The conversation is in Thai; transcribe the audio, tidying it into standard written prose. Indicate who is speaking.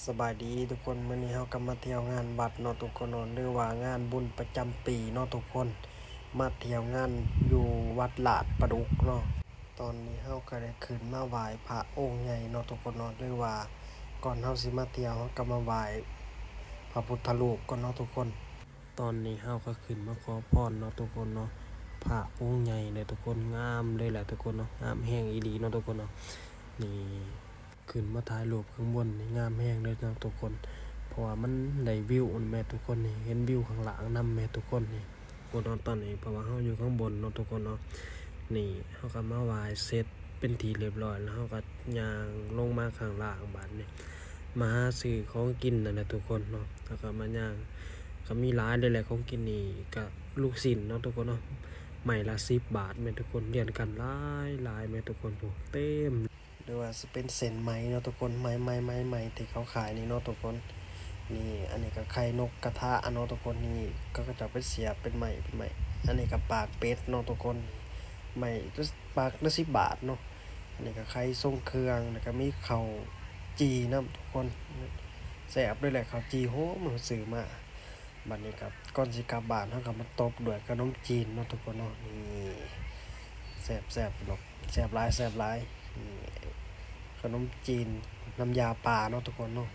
Speaker 1: สบายดีทุกคนมื้อนี้เฮาก็มาเที่ยวงานวัดเนาะทุกคนเนาะหรือว่างานบุญประจำปีเนาะทุกคนมาเที่ยวงานอยู่วัดลาดประดุกเนาะตอนนี้เฮาก็ได้ขึ้นมาไหว้พระองค์ใหญ่เนาะทุกคนเนาะหรือว่าก่อนเฮาสิมาเที่ยวเฮาก็มาไหว้พระพุทธรูปก่อนเนาะทุกคนตอนนี้เฮาก็ขึ้นมาขอพรเนาะทุกคนเนาะพระองค์ใหญ่เลยทุกคนงามเลยแหละทุกคนเนาะงามแฮงอีหลีเนาะทุกคนเนาะนี่ขึ้นมาถ่ายรูปข้างบนนี่งามแฮงเลยเนาะทุกคนเพราะว่ามันได้วิวแม่ทุกคนนี่เห็นวิวข้างหลังนำแม่ทุกคนนี่คนนอนตอนนี้เพราะว่าเฮาอยู่ข้างบนเนาะทุกคนเนาะนี่เฮาก็มาไหว้เสร็จเป็นที่เรียบร้อยแล้วเฮาก็ย่างลงมาข้างล่างบัดนี้มาหาซื้อของกินนั่นแหละทุกคนเนาะแล้วก็มาย่างก็มีหลายเลยแหละของกินนี่ก็ลูกชิ้นเนาะทุกคนเนาะไม้ละ10 บาทแม่ทุกคนเรียนกันหลายแม่ทุกคนโอ้เต็มหรือว่าสิเป็นเส้นไหมเนาะทุกคนไหมที่เขาขายนี่เนาะทุกคนนี่อันนี้ก็ไข่นกกระทะเนาะทุกคนนี่ก็จะไปเสียบเป็นไหมอันนี้ก็ปากเป็ดเนาะทุกคนไหมปากละ10 บาทเนาะอันนี้ก็ไข่ทรงเครื่องแล้วก็มีข้าวจีน้ำทุกคนแซ่บด้วยแหละข้าวจีโหมันซื้อมาบัดนี้ครับก่อนสิกลับบ้านเฮาก็มาตบด้วยขนมจีนเนาะทุกคนเนาะนี่แซ่บเนาะแซ่บหลายนี่ขนมจีนน้ำยาป่าเนาะทุกคนเนาะ